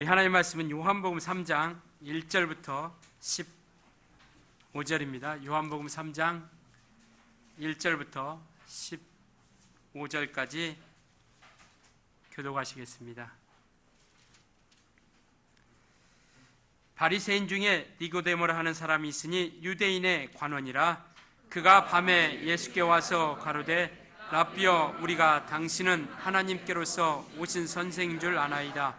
하나님의 말씀은 요한복음 3장 1절부터 15절입니다. 요한복음 3장 1절부터 15절까지 교독하시겠습니다. 바리새인 중에 니고데모라 하는 사람이 있으니 유대인의 관원이라. 그가 밤에 예수께 와서 가로되 랍비여, 우리가 당신은 하나님께로서 오신 선생인 줄 아나이다.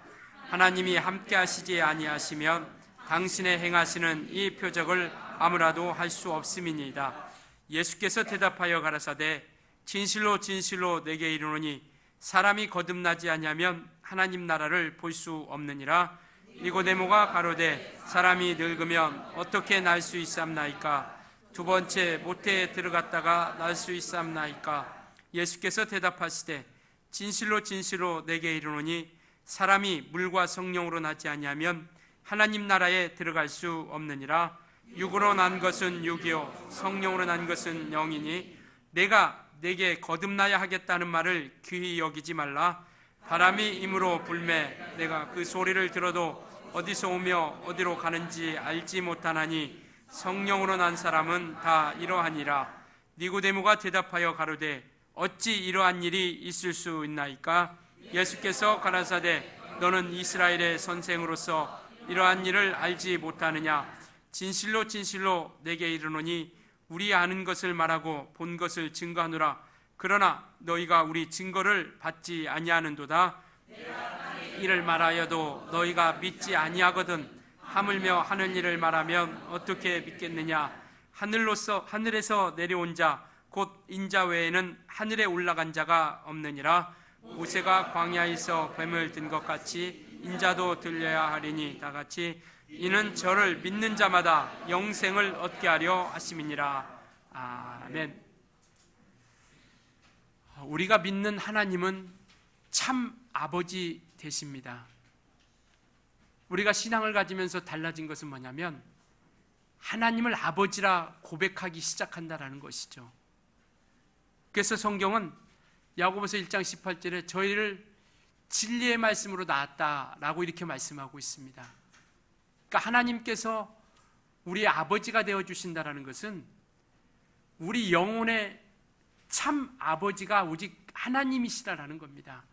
하나님이 함께 하시지 아니하시면 당신의 행하시는 이 표적을 아무라도 할 수 없음이니이다. 예수께서 대답하여 가라사대 진실로 진실로 내게 이르노니 사람이 거듭나지 아니하면 하나님 나라를 볼 수 없느니라. 니고데모가 가로되 사람이 늙으면 어떻게 날 수 있사옵나이까? 두 번째 모태에 들어갔다가 날 수 있사옵나이까? 예수께서 대답하시되 진실로 진실로 내게 이르노니 사람이 물과 성령으로 나지 아니하면 하나님 나라에 들어갈 수 없느니라. 육으로 난 것은 육이요 성령으로 난 것은 영이니 내가 내게 거듭나야 하겠다는 말을 귀히 여기지 말라. 바람이 임으로 불매 내가 그 소리를 들어도 어디서 오며 어디로 가는지 알지 못하나니 성령으로 난 사람은 다 이러하니라. 니고데모가 대답하여 가로되 어찌 이러한 일이 있을 수 있나이까? 예수께서 가라사대 너는 이스라엘의 선생으로서 이러한 일을 알지 못하느냐? 진실로 진실로 내게 이르노니 우리 아는 것을 말하고 본 것을 증거하노라. 그러나 너희가 우리 증거를 받지 아니하는도다. 이를 말하여도 너희가 믿지 아니하거든 하물며 하는 일을 말하면 어떻게 믿겠느냐? 하늘에서 내려온 자 곧 인자 외에는 하늘에 올라간 자가 없느니라. 모세가 광야에서 뱀을 든 것 같이 인자도 들려야 하리니 다같이 이는 저를 믿는 자마다 영생을 얻게 하려 하심이니라. 아멘. 우리가 믿는 하나님은 참 아버지 되십니다. 우리가 신앙을 가지면서 달라진 것은 뭐냐면 하나님을 아버지라 고백하기 시작한다라는 것이죠. 그래서 성경은 야고보서 1장 18절에 저희를 진리의 말씀으로 낳았다라고 이렇게 말씀하고 있습니다. 그러니까 하나님께서 우리의 아버지가 되어주신다는 것은 우리 영혼의 참 아버지가 오직 하나님이시다라는 겁니다.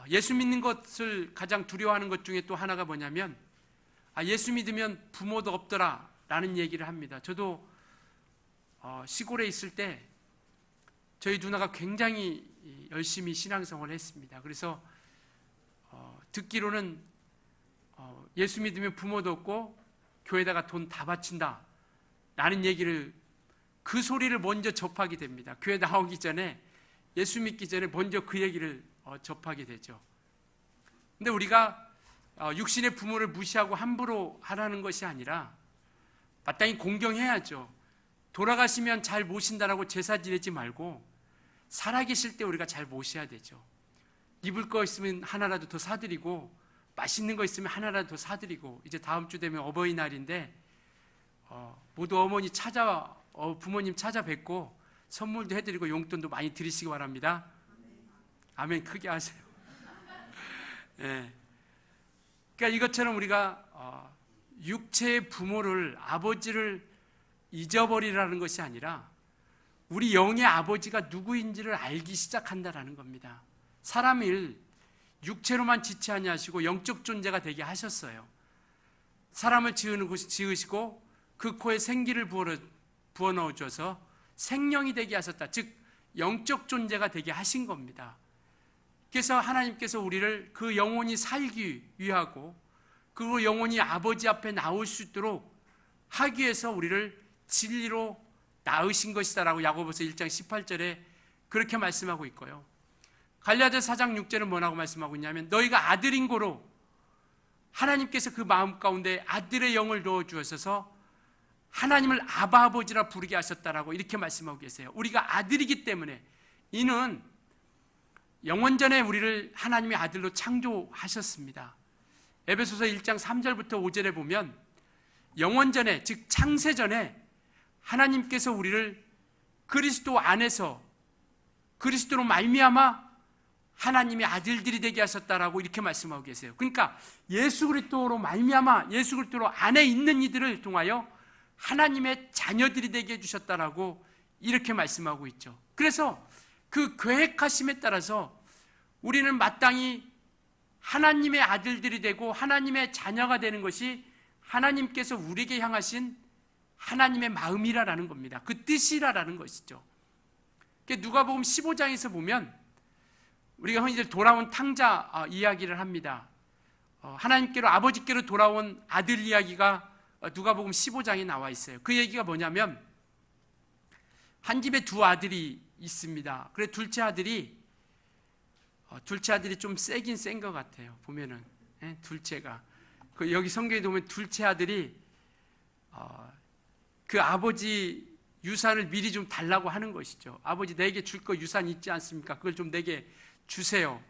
예수 믿는 것을 가장 두려워하는 것 중에 또 하나가 뭐냐면 예수 믿으면 부모도 없더라 라는 얘기를 합니다. 저도 시골에 있을 때 저희 누나가 굉장히 열심히 신앙생활을 했습니다. 그래서 듣기로는 예수 믿으면 부모도 없고 교회에다가 돈 다 바친다 라는 얘기를, 그 소리를 먼저 접하게 됩니다. 교회 나오기 전에, 예수 믿기 전에 먼저 그 얘기를 접하게 되죠. 근데 우리가 육신의 부모를 무시하고 함부로 하라는 것이 아니라 마땅히 공경해야죠. 돌아가시면 잘 모신다라고 제사 지내지 말고 살아계실 때 우리가 잘 모셔야 되죠. 입을 거 있으면 하나라도 더 사드리고 맛있는 거 있으면 하나라도 더 사드리고, 이제 다음 주 되면 어버이날인데 모두 어머니 부모님 찾아뵙고 선물도 해드리고 용돈도 많이 드리시기 바랍니다. 아멘. 크게 하세요. 네. 그러니까 이것처럼 우리가 육체의 부모를, 아버지를 잊어버리라는 것이 아니라 우리 영의 아버지가 누구인지를 알기 시작한다라는 겁니다. 사람을 육체로만 지체하냐 하시고 영적 존재가 되게 하셨어요. 사람을 지으시고 그 코에 생기를 부어 넣어줘서 생명이 되게 하셨다. 즉 영적 존재가 되게 하신 겁니다. 그래서 하나님께서 우리를 그 영혼이 살기 위하고 그 영혼이 아버지 앞에 나올 수 있도록 하기 위해서 우리를 진리로 낳으신 것이다라고 야고보서 1장 18절에 그렇게 말씀하고 있고요. 갈라디아서 4장 6절은 뭐라고 말씀하고 있냐면 너희가 아들인 고로 하나님께서 그 마음 가운데 아들의 영을 넣어주셔서 하나님을 아바 아버지라 부르게 하셨다라고 이렇게 말씀하고 계세요. 우리가 아들이기 때문에, 이는 영원전에 우리를 하나님의 아들로 창조하셨습니다. 에베소서 1장 3절부터 5절에 보면 영원전에, 즉 창세전에 하나님께서 우리를 그리스도 안에서, 그리스도로 말미암아 하나님의 아들들이 되게 하셨다라고 이렇게 말씀하고 계세요. 그러니까 예수 그리스도로 말미암아 예수 그리스도 안에 있는 이들을 통하여 하나님의 자녀들이 되게 해주셨다라고 이렇게 말씀하고 있죠. 그래서 그 계획하심에 따라서 우리는 마땅히 하나님의 아들들이 되고 하나님의 자녀가 되는 것이 하나님께서 우리에게 향하신 하나님의 마음이라는 겁니다. 그 뜻이라는 것이죠. 누가복음 15장에서 보면 우리가 흔히들 돌아온 탕자 이야기를 합니다. 하나님께로 아버지께로 돌아온 아들 이야기가 누가복음 15장에 나와 있어요. 그 얘기가 뭐냐면 한 집에 두 아들이 있습니다. 그래 둘째 아들이 좀 세긴 센 것 같아요. 보면은 둘째가 여기 성경에 보면 둘째 아들이 그 아버지 유산을 미리 좀 달라고 하는 것이죠. 아버지 내게 줄 거 유산 있지 않습니까? 그걸 좀 내게 주세요.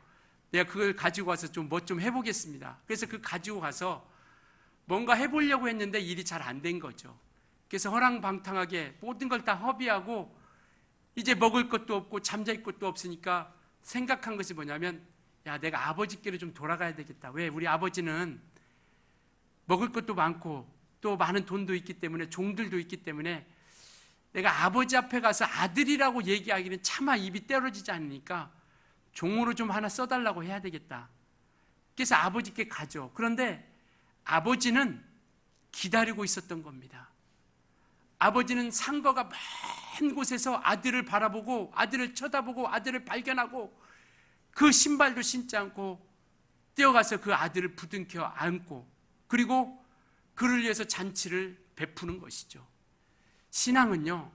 내가 그걸 가지고 와서 좀 뭐 좀 해보겠습니다. 그래서 그 가지고 가서 뭔가 해보려고 했는데 일이 잘 안 된 거죠. 그래서 허랑방탕하게 모든 걸 다 허비하고 이제 먹을 것도 없고 잠잘 것도 없으니까 생각한 것이 뭐냐면 야 내가 아버지께로 좀 돌아가야 되겠다. 왜? 우리 아버지는 먹을 것도 많고 또 많은 돈도 있기 때문에 종들도 있기 때문에 내가 아버지 앞에 가서 아들이라고 얘기하기는 차마 입이 떨어지지 않으니까 종으로 좀 하나 써달라고 해야 되겠다. 그래서 아버지께 가죠. 그런데 아버지는 기다리고 있었던 겁니다. 아버지는 상거가 먼 곳에서 아들을 바라보고 아들을 쳐다보고 아들을 발견하고 그 신발도 신지 않고 뛰어가서 그 아들을 부둥켜 안고 그리고 그를 위해서 잔치를 베푸는 것이죠. 신앙은요,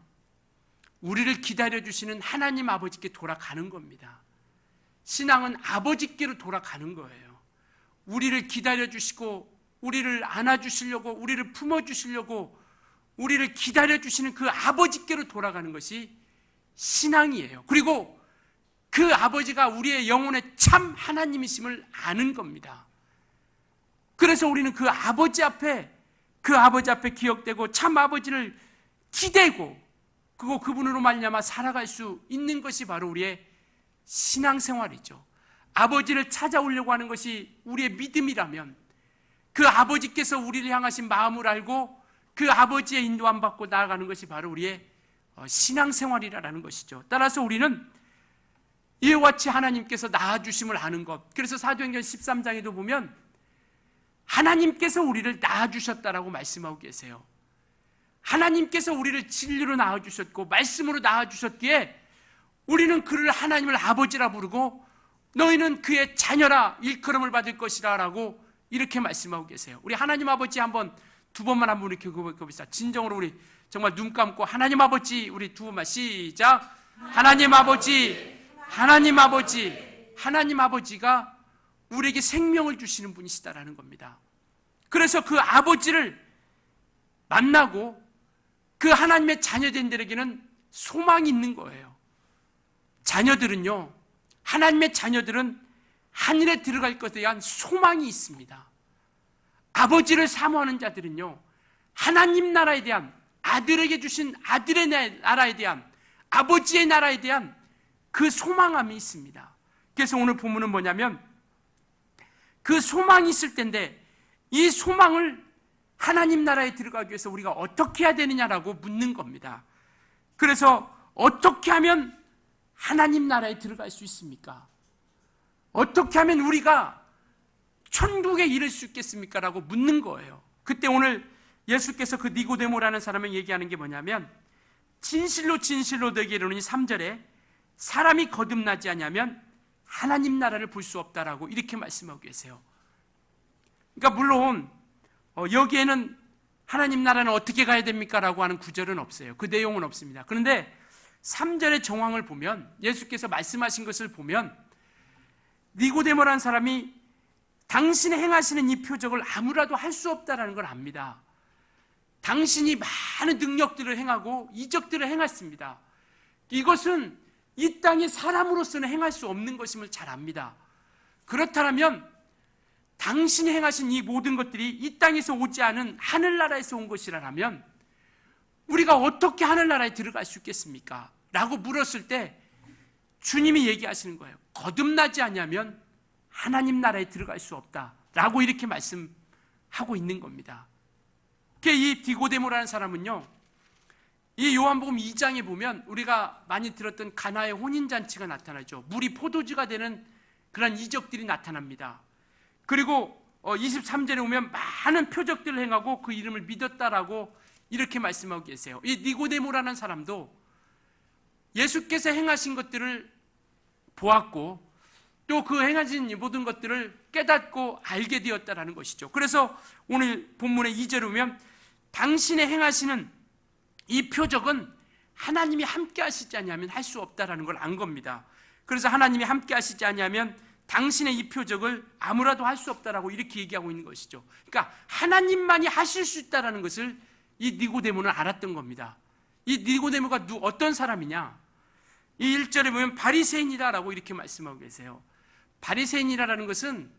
우리를 기다려주시는 하나님 아버지께 돌아가는 겁니다. 신앙은 아버지께로 돌아가는 거예요. 우리를 기다려주시고 우리를 안아주시려고 우리를 품어주시려고 우리를 기다려주시는 그 아버지께로 돌아가는 것이 신앙이에요. 그리고 그 아버지가 우리의 영혼의 참 하나님이심을 아는 겁니다. 그래서 우리는 그 아버지 앞에 기억되고 참 아버지를 기대고 그분으로 말미암아 살아갈 수 있는 것이 바로 우리의 신앙생활이죠. 아버지를 찾아오려고 하는 것이 우리의 믿음이라면 그 아버지께서 우리를 향하신 마음을 알고 그 아버지의 인도함 받고 나아가는 것이 바로 우리의 신앙생활이라는 것이죠. 따라서 우리는 이와 같이 하나님께서 낳아주심을 아는 것. 그래서 사도행전 13장에도 보면 하나님께서 우리를 낳아주셨다라고 말씀하고 계세요. 하나님께서 우리를 진리로 낳아주셨고 말씀으로 낳아주셨기에 우리는 그를 하나님을 아버지라 부르고 너희는 그의 자녀라 일컬음을 받을 것이라 라고 이렇게 말씀하고 계세요. 우리 하나님 아버지 두 번만 이렇게 봅시다. 진정으로 우리 정말 눈 감고 하나님 아버지 우리 두 번만 시작. 하나님 아버지, 하나님 아버지, 하나님 아버지가 우리에게 생명을 주시는 분이시다라는 겁니다. 그래서 그 아버지를 만나고 그 하나님의 자녀된 들에게는 소망이 있는 거예요. 자녀들은요, 하나님의 자녀들은 하늘에 들어갈 것에 대한 소망이 있습니다. 아버지를 사모하는 자들은요, 하나님 나라에 대한 아들에게 주신 아들의 나라에 대한 아버지의 나라에 대한 그 소망함이 있습니다. 그래서 오늘 본문은 뭐냐면 그 소망이 있을 텐데 이 소망을 하나님 나라에 들어가기 위해서 우리가 어떻게 해야 되느냐라고 묻는 겁니다. 그래서 어떻게 하면 하나님 나라에 들어갈 수 있습니까? 어떻게 하면 우리가 천국에 이를 수 있겠습니까? 라고 묻는 거예요. 그때 오늘 예수께서 그 니고데모라는 사람을 얘기하는 게 뭐냐면 진실로 진실로 너희에게 이르노니 3절에 사람이 거듭나지 않으면 하나님 나라를 볼 수 없다라고 이렇게 말씀하고 계세요. 그러니까 물론 여기에는 하나님 나라는 어떻게 가야 됩니까? 라고 하는 구절은 없어요. 그 내용은 없습니다. 그런데 3절의 정황을 보면 예수께서 말씀하신 것을 보면 니고데모라는 사람이 당신이 행하시는 이 표적을 아무라도 할 수 없다라는 걸 압니다. 당신이 많은 능력들을 행하고 이적들을 행했습니다. 이것은 이 땅의 사람으로서는 행할 수 없는 것임을 잘 압니다. 그렇다면 당신이 행하신 이 모든 것들이 이 땅에서 오지 않은 하늘나라에서 온 것이라면 우리가 어떻게 하늘나라에 들어갈 수 있겠습니까? 라고 물었을 때 주님이 얘기하시는 거예요. 거듭나지 않으면 하나님 나라에 들어갈 수 없다라고 이렇게 말씀하고 있는 겁니다. 이 니고데모라는 사람은요, 이 요한복음 2장에 보면 우리가 많이 들었던 가나의 혼인잔치가 나타나죠. 물이 포도주가 되는 그런 이적들이 나타납니다. 그리고 23절에 보면 많은 표적들을 행하고 그 이름을 믿었다라고 이렇게 말씀하고 계세요. 이 니고데모라는 사람도 예수께서 행하신 것들을 보았고 또 그 행하신 모든 것들을 깨닫고 알게 되었다라는 것이죠. 그래서 오늘 본문의 2절에 보면 당신의 행하시는 이 표적은 하나님이 함께 하시지 아니하면 할 수 없다라는 걸 안 겁니다. 그래서 하나님이 함께 하시지 아니하면 당신의 이 표적을 아무라도 할 수 없다라고 이렇게 얘기하고 있는 것이죠. 그러니까 하나님만이 하실 수 있다라는 것을 이 니고데모는 알았던 겁니다. 이 니고데모가 어떤 사람이냐? 이 1절에 보면 바리새인이라고 이렇게 말씀하고 계세요. 바리새인이라는 것은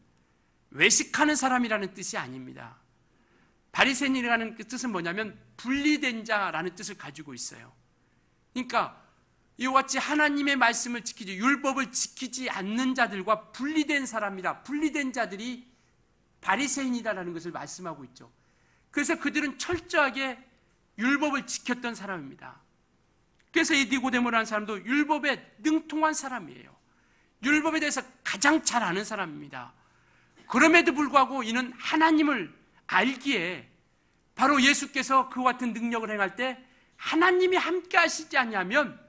외식하는 사람이라는 뜻이 아닙니다. 바리새인이라는 뜻은 뭐냐면 분리된 자라는 뜻을 가지고 있어요. 그러니까 이와 같이 하나님의 말씀을 지키지, 율법을 지키지 않는 자들과 분리된 사람이라, 분리된 자들이 바리새인이다라는 것을 말씀하고 있죠. 그래서 그들은 철저하게 율법을 지켰던 사람입니다. 그래서 이 니고데모라는 사람도 율법에 능통한 사람이에요. 율법에 대해서 가장 잘 아는 사람입니다. 그럼에도 불구하고 이는 하나님을 알기에 바로 예수께서 그와 같은 능력을 행할 때 하나님이 함께 하시지 않냐면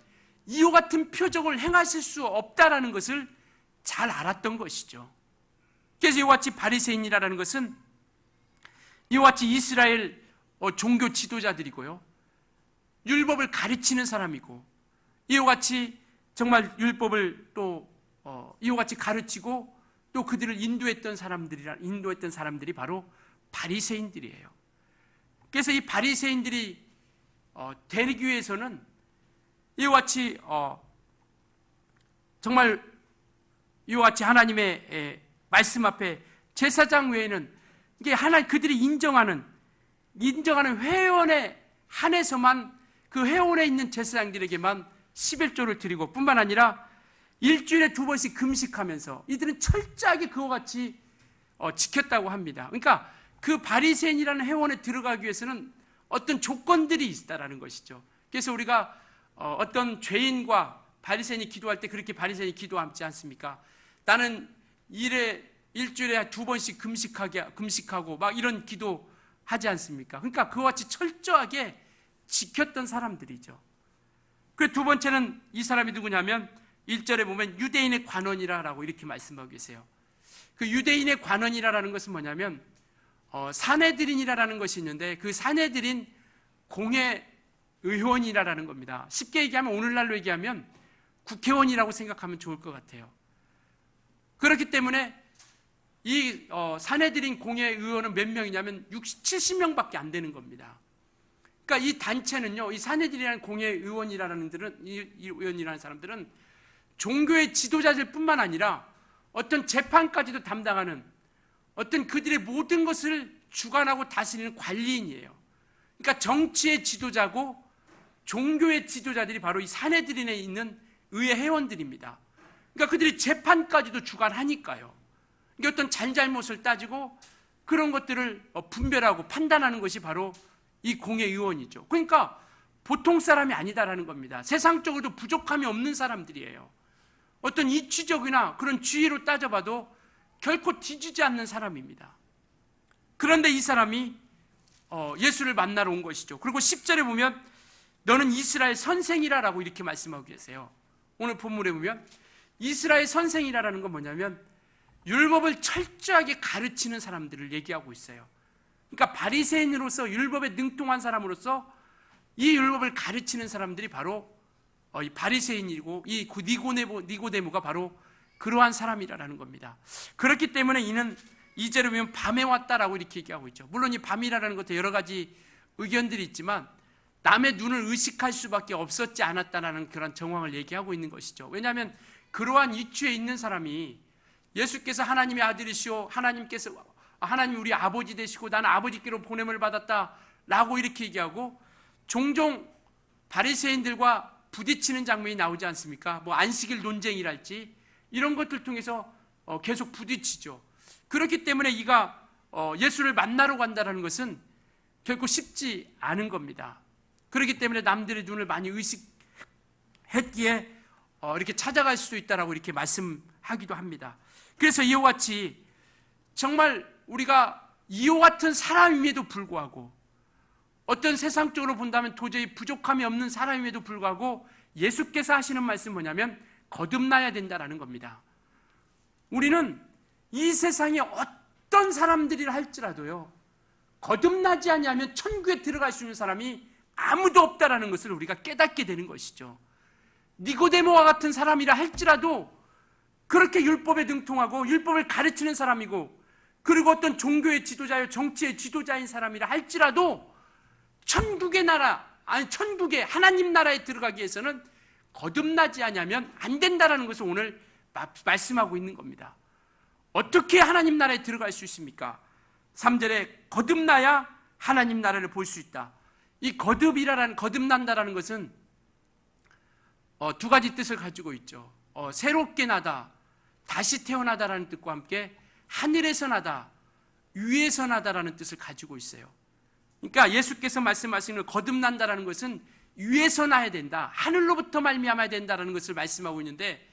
이와 같은 표적을 행하실 수 없다라는 것을 잘 알았던 것이죠. 그래서 이와 같이 바리새인이라는 것은 이와 같이 이스라엘 종교 지도자들이고요, 율법을 가르치는 사람이고, 이와 같이 정말 율법을 또 이와 같이 가르치고 또 그들을 인도했던 사람들이 바로 바리새인들이에요. 그래서 이 바리새인들이 되기 위해서는 이와 같이 정말 이와 같이 하나님의 말씀 앞에 제사장 외에는 이게 그들이 인정하는 회원에 한해서만 그 회원에 있는 제사장들에게만 11조를 드리고 뿐만 아니라 일주일에 2번씩 금식하면서 이들은 철저하게 그와 같이 지켰다고 합니다. 그러니까 그 바리새인이라는 회원에 들어가기 위해서는 어떤 조건들이 있다라는 것이죠. 그래서 우리가 어떤 죄인과 바리새인이 기도할 때 그렇게 바리새인이 기도하지 않습니까? 나는 일주일에 2번씩 금식하고 막 이런 기도하지 않습니까? 그러니까 그와 같이 철저하게 지켰던 사람들이죠. 그 두 번째는 이 사람이 누구냐면 1절에 보면 유대인의 관원이라고 이렇게 말씀하고 계세요. 그 유대인의 관원이라는 것은 뭐냐면 사내들인이라는 것이 있는데 그 사내들인 공회 의원이라는 겁니다. 쉽게 얘기하면 오늘날로 얘기하면 국회의원이라고 생각하면 좋을 것 같아요. 그렇기 때문에 이 사내들인 공회 의원은 몇 명이냐면 70명밖에 안 되는 겁니다. 그러니까 이 단체는요, 이 사내들이라는 공회 의원이라는 사람들은 종교의 지도자들 뿐만 아니라 어떤 재판까지도 담당하는 어떤 그들의 모든 것을 주관하고 다스리는 관리인이에요. 그러니까 정치의 지도자고 종교의 지도자들이 바로 이 사내들인에 있는 의회 회원들입니다. 그러니까 그들이 재판까지도 주관하니까요. 그러니까 어떤 잘잘못을 따지고 그런 것들을 분별하고 판단하는 것이 바로 이 공회 의원이죠. 그러니까 보통 사람이 아니다라는 겁니다. 세상적으로도 부족함이 없는 사람들이에요. 어떤 이치적이나 그런 주의로 따져봐도 결코 뒤지지 않는 사람입니다. 그런데 이 사람이 예수를 만나러 온 것이죠. 그리고 10절에 보면 너는 이스라엘 선생이라라고 이렇게 말씀하고 계세요. 오늘 본문에 보면 이스라엘 선생이라는 건 뭐냐면 율법을 철저하게 가르치는 사람들을 얘기하고 있어요. 그러니까 바리새인으로서 율법에 능통한 사람으로서 이 율법을 가르치는 사람들이 바로 이 바리새인이고 이 니고데모가 바로 그러한 사람이라는 겁니다. 그렇기 때문에 이는 2절에 보면 밤에 왔다라고 이렇게 얘기하고 있죠. 물론 이 밤이라는 것도 여러 가지 의견들이 있지만 남의 눈을 의식할 수밖에 없었지 않았다라는 그런 정황을 얘기하고 있는 것이죠. 왜냐하면 그러한 이치에 있는 사람이 예수께서 하나님의 아들이시오, 하나님 우리 아버지 되시고 나는 아버지께로 보냄을 받았다라고 이렇게 얘기하고 종종 바리새인들과 부딪히는 장면이 나오지 않습니까? 뭐 안식일 논쟁이랄지 이런 것들 통해서 계속 부딪히죠. 그렇기 때문에 이가 예수를 만나러 간다는 것은 결코 쉽지 않은 겁니다. 그렇기 때문에 남들의 눈을 많이 의식했기에 이렇게 찾아갈 수 있다라고 이렇게 말씀하기도 합니다. 그래서 이와 같이 정말 우리가 이와 같은 사람임에도 불구하고 어떤 세상적으로 본다면 도저히 부족함이 없는 사람임에도 불구하고 예수께서 하시는 말씀은 뭐냐면 거듭나야 된다라는 겁니다. 우리는 이 세상에 어떤 사람들이라 할지라도요, 거듭나지 아니하면 천국에 들어갈 수 있는 사람이 아무도 없다라는 것을 우리가 깨닫게 되는 것이죠. 니고데모와 같은 사람이라 할지라도 그렇게 율법에 등통하고 율법을 가르치는 사람이고 그리고 어떤 종교의 지도자요 정치의 지도자인 사람이라 할지라도 천국의 나라, 아니 천국의 하나님 나라에 들어가기 위해서는 거듭나지 않으면 안 된다라는 것을 오늘 말씀하고 있는 겁니다. 어떻게 하나님 나라에 들어갈 수 있습니까? 3절에 거듭나야 하나님 나라를 볼 수 있다. 이 거듭난다라는 것은 두 가지 뜻을 가지고 있죠. 새롭게 나다, 다시 태어나다라는 뜻과 함께 하늘에서 나다, 위에서 나다라는 뜻을 가지고 있어요. 그러니까 예수께서 말씀하시는 거듭난다라는 것은 위에서 나야 된다, 하늘로부터 말미암아야 된다라는 것을 말씀하고 있는데,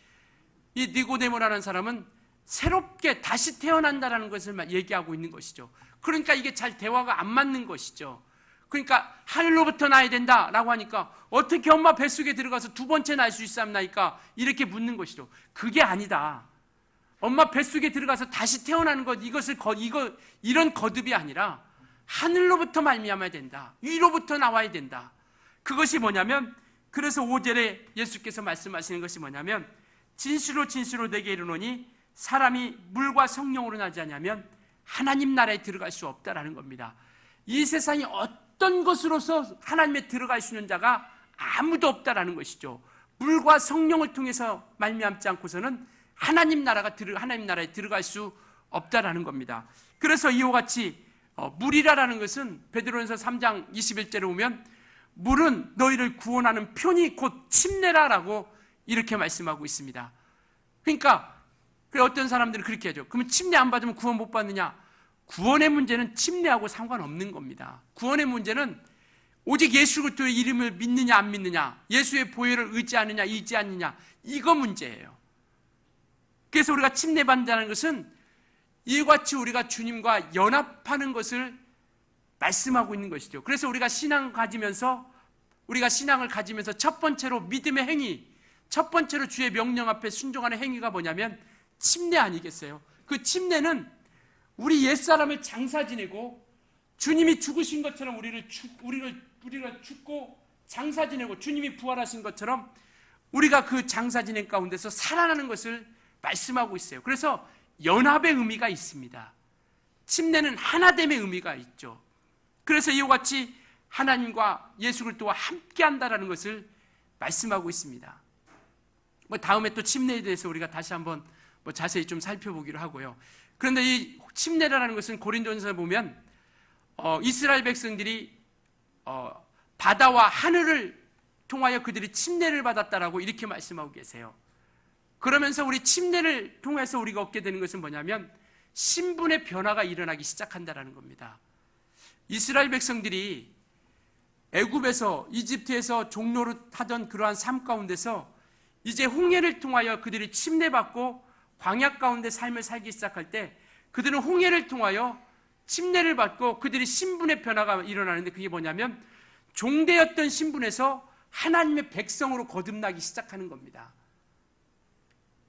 이 니고데모라는 사람은 새롭게 다시 태어난다라는 것을 얘기하고 있는 것이죠. 그러니까 이게 잘 대화가 안 맞는 것이죠. 그러니까 하늘로부터 나야 된다라고 하니까 어떻게 엄마 뱃속에 들어가서 두 번째 날 수 있사옵나이까 이렇게 묻는 것이죠. 그게 아니다. 엄마 뱃속에 들어가서 다시 태어나는 것, 이런 거듭이 아니라 하늘로부터 말미암아야 된다, 위로부터 나와야 된다. 그것이 뭐냐면, 그래서 5절에 예수께서 말씀하시는 것이 뭐냐면, 진실로 진실로 내게 이르노니 사람이 물과 성령으로 나지 않으면 하나님 나라에 들어갈 수 없다라는 겁니다. 이 세상이 어떤 것으로서 하나님에 들어갈 수 있는 자가 아무도 없다라는 것이죠. 물과 성령을 통해서 말미암지 않고서는 하나님 나라에 들어갈 수 없다라는 겁니다. 그래서 이와 같이 물이라는 것은 베드로전서 3장 21절에 보면 물은 너희를 구원하는 편이 곧 침례라라고 이렇게 말씀하고 있습니다. 그러니까 어떤 사람들은 그렇게 하죠. 그러면 침례 안 받으면 구원 못 받느냐? 구원의 문제는 침례하고 상관없는 겁니다. 구원의 문제는 오직 예수 그리스도의 이름을 믿느냐 안 믿느냐, 예수의 보혈을 의지하느냐 의지 않느냐, 이거 문제예요. 그래서 우리가 침례 받는다는 것은 이와 같이 우리가 주님과 연합하는 것을 말씀하고 있는 것이죠. 그래서 우리가 신앙을 가지면서 첫 번째로 믿음의 행위, 첫 번째로 주의 명령 앞에 순종하는 행위가 뭐냐면 침례 아니겠어요? 그 침례는 우리 옛사람을 장사 지내고 주님이 죽으신 것처럼 우리가 죽고 장사 지내고 주님이 부활하신 것처럼 우리가 그 장사 지낸 가운데서 살아나는 것을 말씀하고 있어요. 그래서 연합의 의미가 있습니다. 침례는 하나됨의 의미가 있죠. 그래서 이와 같이 하나님과 예수 그리스도와 함께 한다라는 것을 말씀하고 있습니다. 다음에 또 침례에 대해서 우리가 다시 한번 자세히 좀 살펴보기로 하고요. 그런데 이 침례라는 것은 고린도전서에 보면 이스라엘 백성들이 바다와 하늘을 통하여 그들이 침례를 받았다라고 이렇게 말씀하고 계세요. 그러면서 우리 침례를 통해서 우리가 얻게 되는 것은 뭐냐면 신분의 변화가 일어나기 시작한다라는 겁니다. 이스라엘 백성들이 애굽에서, 이집트에서 종로를 하던 그러한 삶 가운데서 이제 홍해를 통하여 그들이 침례받고 광야 가운데 삶을 살기 시작할 때 그들은 홍해를 통하여 침례를 받고 그들이 신분의 변화가 일어나는데, 그게 뭐냐면 종되었던 신분에서 하나님의 백성으로 거듭나기 시작하는 겁니다.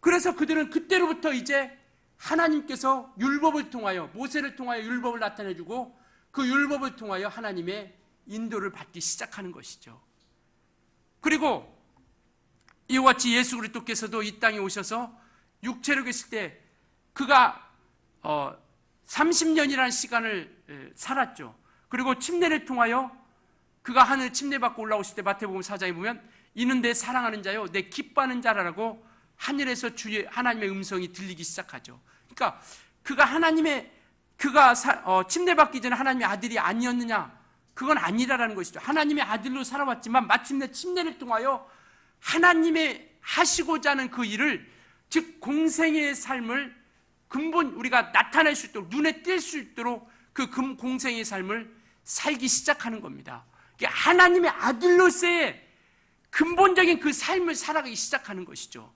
그래서 그들은 그때로부터 이제 하나님께서 율법을 통하여, 모세를 통하여 율법을 나타내주고 그 율법을 통하여 하나님의 인도를 받기 시작하는 것이죠. 그리고 이와 같이 예수 그리스도께서도 이 땅에 오셔서 육체로 계실 때 그가 30년이라는 시간을 살았죠. 그리고 침례를 통하여 그가 하늘 침례받고 올라오실 때 마태복음 4장에 보면 이는 내 사랑하는 자요 내 기뻐하는 자라고 하늘에서 하나님의 음성이 들리기 시작하죠. 그러니까 그가 침례받기 전에 하나님의 아들이 아니었느냐? 그건 아니라는 것이죠. 하나님의 아들로 살아왔지만 마침내 침례를 통하여 하나님의 하시고자 하는 그 일을, 즉 공생애의 삶을 근본 우리가 나타낼 수 있도록, 눈에 띌 수 있도록 그 공생애의 삶을 살기 시작하는 겁니다. 하나님의 아들로서의 근본적인 그 삶을 살아가기 시작하는 것이죠.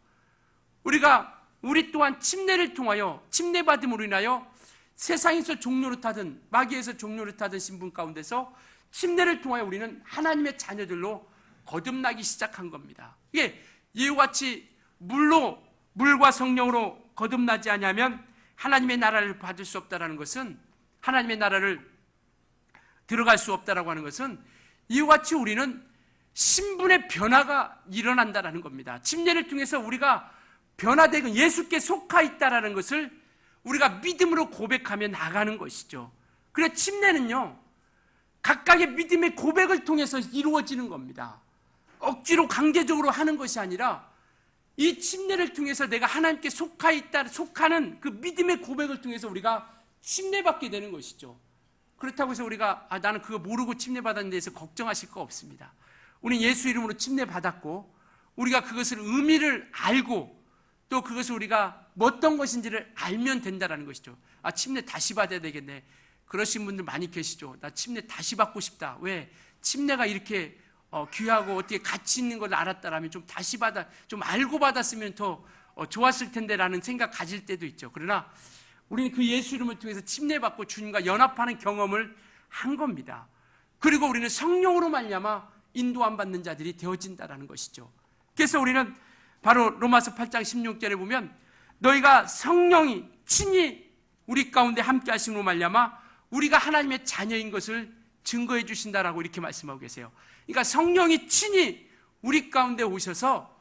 우리 또한 침례를 통하여, 침례받음으로 인하여 세상에서 종로를 타든 마귀에서 종로를 타든 신분 가운데서 침례를 통하여 우리는 하나님의 자녀들로 거듭나기 시작한 겁니다. 이게 이와 같이 물과 성령으로 거듭나지 않으면 하나님의 나라를 받을 수 없다라는 것은, 하나님의 나라를 들어갈 수 없다라고 하는 것은, 이와 같이 우리는 신분의 변화가 일어난다라는 겁니다. 침례를 통해서 우리가 변화되고 예수께 속하 있다라는 것을 우리가 믿음으로 고백하며 나가는 것이죠. 그래 침례는요, 각각의 믿음의 고백을 통해서 이루어지는 겁니다. 억지로 강제적으로 하는 것이 아니라 이 침례를 통해서 내가 하나님께 속하는 그 믿음의 고백을 통해서 우리가 침례받게 되는 것이죠. 그렇다고 해서 우리가 나는 그거 모르고 침례받았는 데서 걱정하실 거 없습니다. 우리는 예수 이름으로 침례받았고 우리가 그것을 의미를 알고 또 그것을 우리가 어떤 것인지를 알면 된다는 것이죠. 침례 다시 받아야 되겠네. 그러신 분들 많이 계시죠. 나 침례 다시 받고 싶다. 왜? 침례가 이렇게 귀하고 어떻게 가치 있는 걸 알았다라면 좀 알고 받았으면 더 좋았을 텐데라는 생각 가질 때도 있죠. 그러나 우리는 그 예수 이름을 통해서 침례받고 주님과 연합하는 경험을 한 겁니다. 그리고 우리는 성령으로 말미암아 인도함 받는 자들이 되어진다라는 것이죠. 그래서 우리는 바로 로마서 8장 16절에 보면 너희가 성령이 친히 우리 가운데 함께 하심으로 말미암아 우리가 하나님의 자녀인 것을 증거해 주신다라고 이렇게 말씀하고 계세요. 그러니까 성령이 친히 우리 가운데 오셔서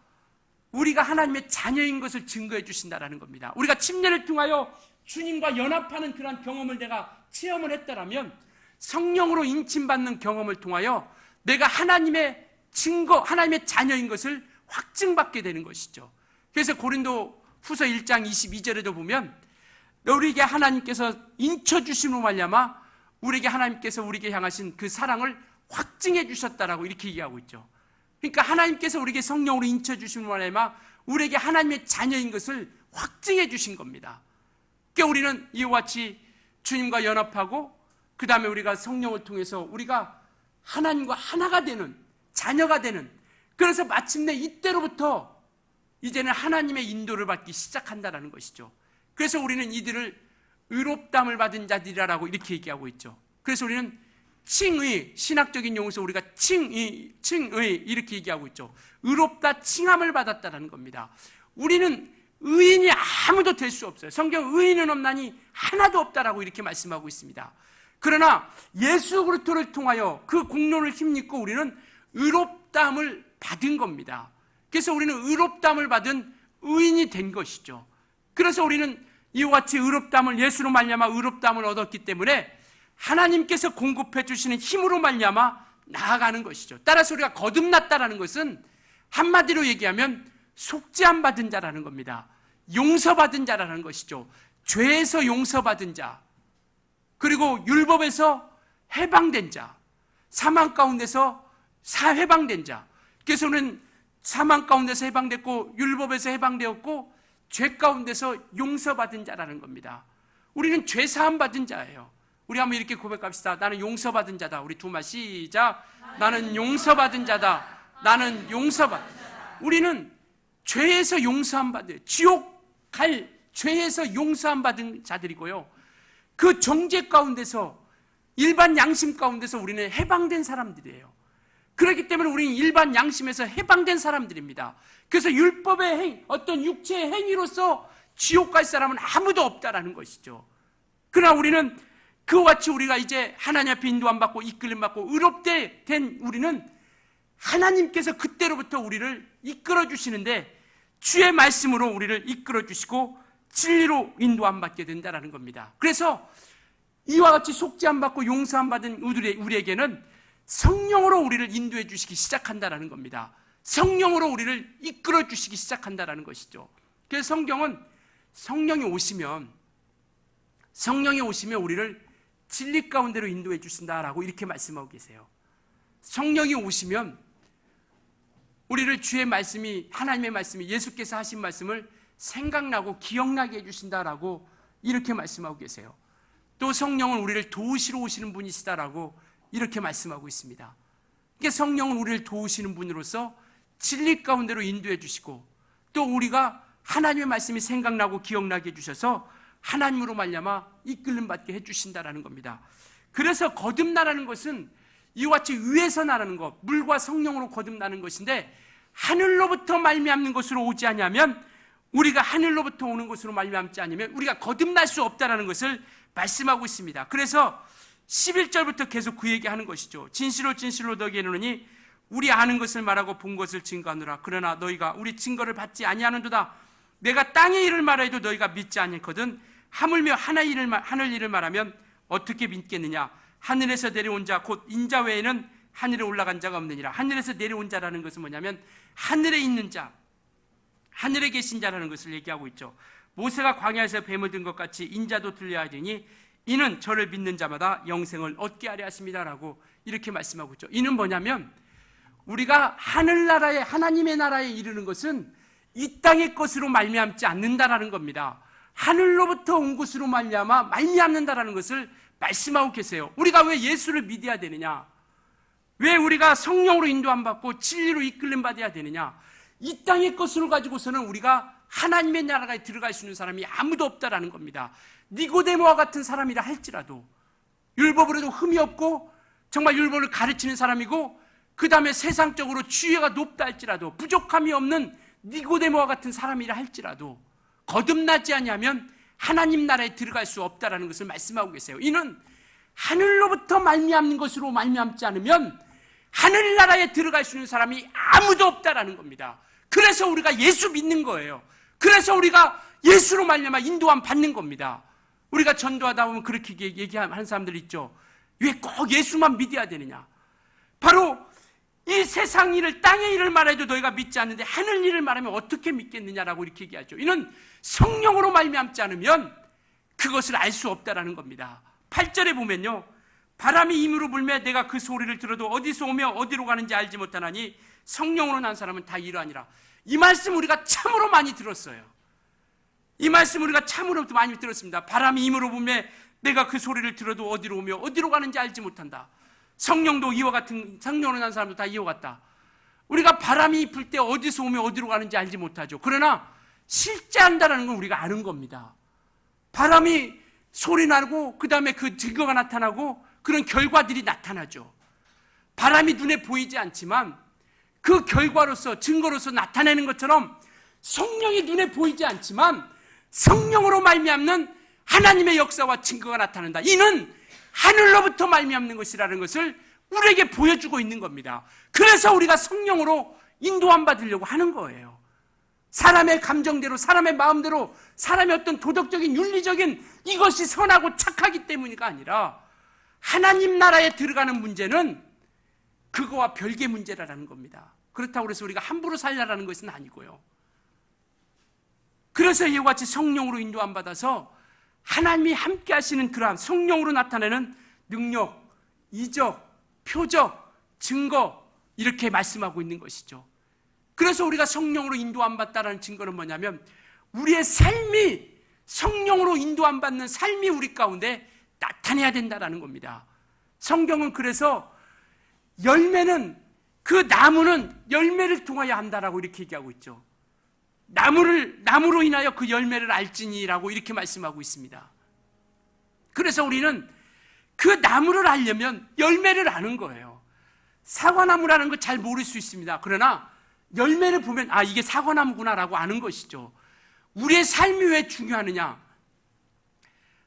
우리가 하나님의 자녀인 것을 증거해 주신다라는 겁니다. 우리가 침례를 통하여 주님과 연합하는 그런 경험을 내가 체험을 했다라면 성령으로 인침받는 경험을 통하여 내가 하나님의 자녀인 것을 확증받게 되는 것이죠. 그래서 고린도 후서 1장 22절에도 보면 우리에게 하나님께서 인쳐주심으로 말미암아 우리에게 하나님께서 우리에게 향하신 그 사랑을 확증해 주셨다라고 이렇게 얘기하고 있죠. 그러니까 하나님께서 우리에게 성령으로 인쳐주심으로 말미암아 우리에게 하나님의 자녀인 것을 확증해 주신 겁니다. 그러니까 우리는 이와 같이 주님과 연합하고 그 다음에 우리가 성령을 통해서 우리가 하나님과 하나가 되는 자녀가 되는, 그래서 마침내 이때로부터 이제는 하나님의 인도를 받기 시작한다는 것이죠. 그래서 우리는 이들을 의롭다함을 받은 자들이라고 이렇게 얘기하고 있죠. 그래서 우리는 칭의, 신학적인 용어에서 우리가 칭의 이렇게 얘기하고 있죠. 의롭다 칭함을 받았다는 겁니다. 우리는 의인이 아무도 될 수 없어요. 성경 의인은 없나니 하나도 없다라고 이렇게 말씀하고 있습니다. 그러나 예수 그리스도를 통하여 그 공로를 힘입고 우리는 의롭다함을 받은 겁니다. 그래서 우리는 의롭다함을 받은 의인이 된 것이죠. 그래서 우리는 이와 같이 의롭다함을 예수로 말미암아 의롭다함을 얻었기 때문에 하나님께서 공급해 주시는 힘으로 말미암아 나아가는 것이죠. 따라서 우리가 거듭났다라는 것은 한마디로 얘기하면 속죄함 받은 자라는 겁니다. 용서받은 자라는 것이죠. 죄에서 용서받은 자, 그리고 율법에서 해방된 자, 사망 가운데서 해방된 자. 그래서 우리는 사망 가운데서 해방됐고 율법에서 해방되었고 죄 가운데서 용서받은 자라는 겁니다. 우리는 죄 사함 받은 자예요. 우리 한번 이렇게 고백합시다. 나는 용서받은 자다. 우리 두 말 시작. 나는 용서받은 자다. 나는 용서받은 자다. 우리는 죄에서 용서함 받은, 지옥 갈 죄에서 용서함 받은 자들이고요. 그 정죄 가운데서, 일반 양심 가운데서 우리는 해방된 사람들이에요. 그렇기 때문에 우리는 일반 양심에서 해방된 사람들입니다. 그래서 율법의 어떤 육체의 행위로서 지옥 갈 사람은 아무도 없다라는 것이죠. 그러나 우리는 그와 같이 우리가 이제 하나님 앞에 인도함 받고 이끌림 받고 의롭게 된 우리는 하나님께서 그때로부터 우리를 이끌어 주시는데 주의 말씀으로 우리를 이끌어 주시고 진리로 인도함 받게 된다는 겁니다. 그래서 이와 같이 속죄함 받고 용서함 받은 우리에게는 성령으로 우리를 인도해 주시기 시작한다는 겁니다. 성령으로 우리를 이끌어 주시기 시작한다는 것이죠. 그래서 성경은 성령이 오시면 우리를 진리 가운데로 인도해 주신다라고 이렇게 말씀하고 계세요. 성령이 오시면 우리를 주의 말씀이, 하나님의 말씀이, 예수께서 하신 말씀을 생각나고 기억나게 해주신다라고 이렇게 말씀하고 계세요. 또 성령은 우리를 도우시러 오시는 분이시다라고 이렇게 말씀하고 있습니다. 그러니까 성령은 우리를 도우시는 분으로서 진리 가운데로 인도해 주시고, 또 우리가 하나님의 말씀이 생각나고 기억나게 해주셔서 하나님으로 말미암아 이끌림 받게 해주신다라는 겁니다. 그래서 거듭나라는 것은 이와 같이 위에서 나라는 것, 물과 성령으로 거듭나는 것인데, 하늘로부터 말미암는 것으로 오지 아니하면, 우리가 하늘로부터 오는 것으로 말미암지 않으면 우리가 거듭날 수 없다라는 것을 말씀하고 있습니다. 그래서 11절부터 계속 그 얘기하는 것이죠. 진실로 진실로 너희에게 이르노니 우리 아는 것을 말하고 본 것을 증거하노라. 그러나 너희가 우리 증거를 받지 아니하는도다. 내가 땅의 일을 말해도 너희가 믿지 않거든. 하물며 하늘 일을 말하면 어떻게 믿겠느냐. 하늘에서 내려온 자 곧 인자 외에는 하늘에 올라간 자가 없느니라. 하늘에서 내려온 자라는 것은 뭐냐면 하늘에 있는 자, 하늘에 계신 자라는 것을 얘기하고 있죠. 모세가 광야에서 뱀을 든 것 같이 인자도 들려야 하리니 이는 저를 믿는 자마다 영생을 얻게 하려 하십니다라고 이렇게 말씀하고 있죠. 이는 뭐냐면 우리가 하늘나라에, 하나님의 나라에 이르는 것은 이 땅의 것으로 말미암지 않는다라는 겁니다. 하늘로부터 온 것으로 말미암는다라는 것을 말씀하고 계세요. 우리가 왜 예수를 믿어야 되느냐? 왜 우리가 성령으로 인도함 받고 진리로 이끌림 받아야 되느냐? 이 땅의 것으로 가지고서는 우리가 하나님의 나라에 들어갈 수 있는 사람이 아무도 없다라는 겁니다. 니고데모와 같은 사람이라 할지라도, 율법으로도 흠이 없고 정말 율법을 가르치는 사람이고, 그 다음에 세상적으로 지위가 높다 할지라도 부족함이 없는 니고데모와 같은 사람이라 할지라도 거듭나지 아니하면 하나님 나라에 들어갈 수 없다라는 것을 말씀하고 계세요. 이는 하늘로부터 말미암는 것으로 말미암지 않으면 하늘나라에 들어갈 수 있는 사람이 아무도 없다라는 겁니다. 그래서 우리가 예수 믿는 거예요. 그래서 우리가 예수로 말미암아 인도함 받는 겁니다. 우리가 전도하다 보면 그렇게 얘기하는 사람들 있죠. 왜 꼭 예수만 믿어야 되느냐? 바로 이 세상 일을, 땅의 일을 말해도 너희가 믿지 않는데 하늘 일을 말하면 어떻게 믿겠느냐라고 이렇게 얘기하죠. 이는 성령으로 말미암지 않으면 그것을 알 수 없다라는 겁니다. 8절에 보면요, 바람이 임으로 불매 내가 그 소리를 들어도 어디서 오며 어디로 가는지 알지 못하나니 성령으로 난 사람은 다 이러하니라. 이 말씀 우리가 참으로 많이 들었어요. 이 말씀 우리가 참으로 많이 들었습니다. 바람이 임으로 불매 내가 그 소리를 들어도 어디로 오며 어디로 가는지 알지 못한다. 성령도 이와 같은, 성령으로 난 사람도 다 이와 같다. 우리가 바람이 불 때 어디서 오며 어디로 가는지 알지 못하죠. 그러나 실제 안다라는 건 우리가 아는 겁니다. 바람이 소리 나고 그 다음에 그 증거가 나타나고 그런 결과들이 나타나죠. 바람이 눈에 보이지 않지만 그 결과로서, 증거로서 나타내는 것처럼 성령이 눈에 보이지 않지만 성령으로 말미암는 하나님의 역사와 증거가 나타난다. 이는 하늘로부터 말미암는 것이라는 것을 우리에게 보여주고 있는 겁니다. 그래서 우리가 성령으로 인도함 받으려고 하는 거예요. 사람의 감정대로, 사람의 마음대로, 사람의 어떤 도덕적인, 윤리적인 이것이 선하고 착하기 때문이가 아니라 하나님 나라에 들어가는 문제는 그거와 별개의 문제라는 겁니다. 그렇다고 해서 우리가 함부로 살라라는 것은 아니고요. 그래서 이와 같이 성령으로 인도함 받아서 하나님이 함께 하시는 그러한 성령으로 나타내는 능력, 이적, 표적, 증거, 이렇게 말씀하고 있는 것이죠. 그래서 우리가 성령으로 인도함 받다라는 증거는 뭐냐면 우리의 삶이 성령으로 인도함 받는 삶이 우리 가운데 나타내야 된다라는 겁니다. 성경은 그래서 열매는, 그 나무는 열매를 통하여 한다라고 이렇게 얘기하고 있죠. 나무로 인하여 그 열매를 알지니라고 이렇게 말씀하고 있습니다. 그래서 우리는 그 나무를 알려면 열매를 아는 거예요. 사과나무라는 거 잘 모를 수 있습니다. 그러나 열매를 보면 아, 이게 사과나무구나라고 아는 것이죠. 우리의 삶이 왜 중요하느냐?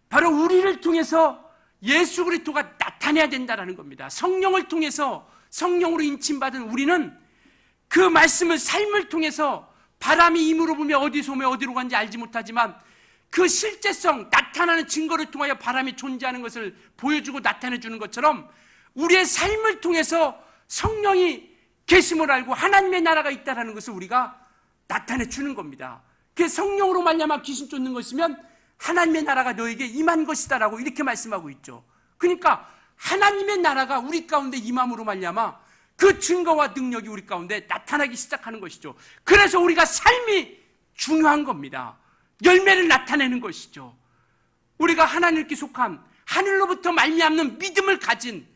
바로 우리를 통해서 예수 그리스도가 나타내야 된다는 겁니다. 성령을 통해서, 성령으로 인침받은 우리는 그 말씀을, 삶을 통해서 바람이 임으로 불며 어디서 오며 어디로 간지 알지 못하지만 그 실제성, 나타나는 증거를 통하여 바람이 존재하는 것을 보여주고 나타내주는 것처럼 우리의 삶을 통해서 성령이 계심을 알고 하나님의 나라가 있다는 것을 우리가 나타내주는 겁니다. 그 성령으로 말미암아 귀신 쫓는 것이면 하나님의 나라가 너에게 임한 것이다 라고 이렇게 말씀하고 있죠. 그러니까 하나님의 나라가 우리 가운데 임함으로 말미암아 그 증거와 능력이 우리 가운데 나타나기 시작하는 것이죠. 그래서 우리가 삶이 중요한 겁니다. 열매를 나타내는 것이죠. 우리가 하나님께 속한 하늘로부터 말미암는 믿음을 가진,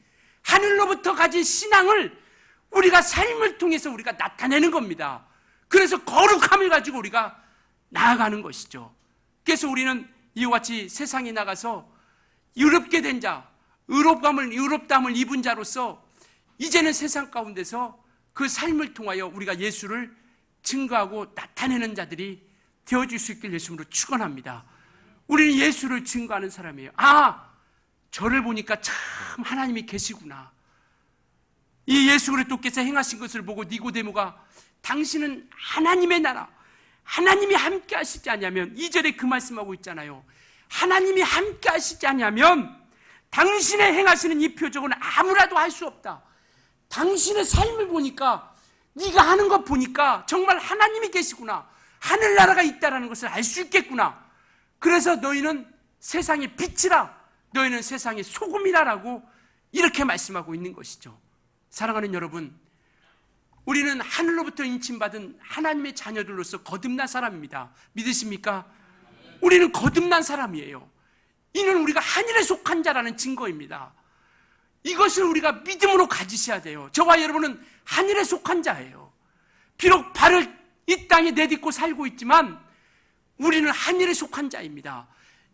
하늘로부터 가진 신앙을 우리가 삶을 통해서 우리가 나타내는 겁니다. 그래서 거룩함을 가지고 우리가 나아가는 것이죠. 그래서 우리는 이와 같이 세상에 나가서 의롭게 된 자, 의롭다함을 입은 자로서 이제는 세상 가운데서 그 삶을 통하여 우리가 예수를 증거하고 나타내는 자들이 되어줄 수 있길 예수님으로 축원합니다. 우리는 예수를 증거하는 사람이에요. 아, 저를 보니까 참 하나님이 계시구나. 이 예수 그리스도께서 행하신 것을 보고 니고데모가 당신은 하나님의 나라, 하나님이 함께 하시지 않냐면, 2절에 그 말씀하고 있잖아요. 하나님이 함께 하시지 않냐면 당신의 행하시는 이 표적은 아무라도 할 수 없다. 당신의 삶을 보니까, 네가 하는 것 보니까 정말 하나님이 계시구나, 하늘나라가 있다는 것을 알 수 있겠구나. 그래서 너희는 세상의 빛이라, 너희는 세상의 소금이라라고 이렇게 말씀하고 있는 것이죠. 사랑하는 여러분, 우리는 하늘로부터 인침받은 하나님의 자녀들로서 거듭난 사람입니다. 믿으십니까? 우리는 거듭난 사람이에요. 이는 우리가 하늘에 속한 자라는 증거입니다. 이것을 우리가 믿음으로 가지셔야 돼요. 저와 여러분은 하늘에 속한 자예요. 비록 발을 이 땅에 내딛고 살고 있지만 우리는 하늘에 속한 자입니다.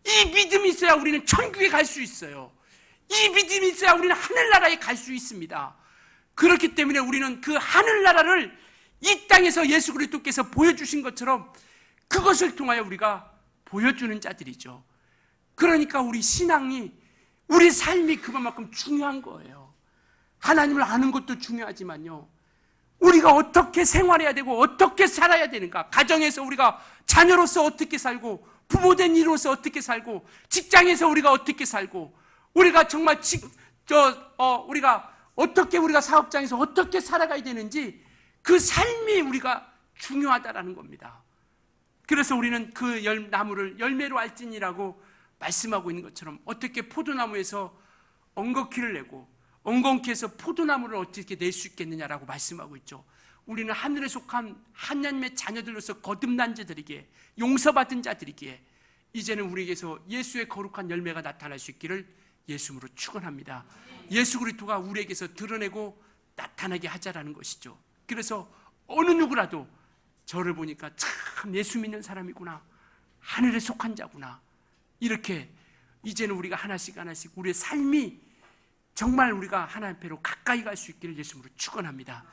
이 믿음이 있어야 우리는 천국에 갈 수 있어요. 이 믿음이 있어야 우리는 하늘나라에 갈 수 있습니다. 그렇기 때문에 우리는 그 하늘나라를 이 땅에서 예수 그리스도께서 보여주신 것처럼 그것을 통하여 우리가 보여주는 자들이죠. 그러니까 우리 신앙이, 우리 삶이 그만큼 중요한 거예요. 하나님을 아는 것도 중요하지만요, 우리가 어떻게 생활해야 되고 어떻게 살아야 되는가, 가정에서 우리가 자녀로서 어떻게 살고, 부모된 이로서 어떻게 살고, 직장에서 우리가 어떻게 살고, 우리가 정말 우리가 사업장에서 어떻게 살아가야 되는지, 그 삶이 우리가 중요하다라는 겁니다. 그래서 우리는 그 나무를 열매로 알지니라고 말씀하고 있는 것처럼, 어떻게 포도나무에서 엉겅퀴를 내고 엉겅퀴에서 포도나무를 어떻게 낼 수 있겠느냐라고 말씀하고 있죠. 우리는 하늘에 속한 하나님의 자녀들로서 거듭난 자들이기에, 용서받은 자들이기에 이제는 우리에게서 예수의 거룩한 열매가 나타날 수 있기를 예수님으로 축원합니다. 예수 그리스도가 우리에게서 드러내고 나타나게 하자라는 것이죠. 그래서 어느 누구라도 저를 보니까 참 예수 믿는 사람이구나, 하늘에 속한 자구나, 이렇게 이제는 우리가 하나씩 우리의 삶이 정말 우리가 하나님 앞으로 가까이 갈 수 있기를 예수님으로 축원합니다.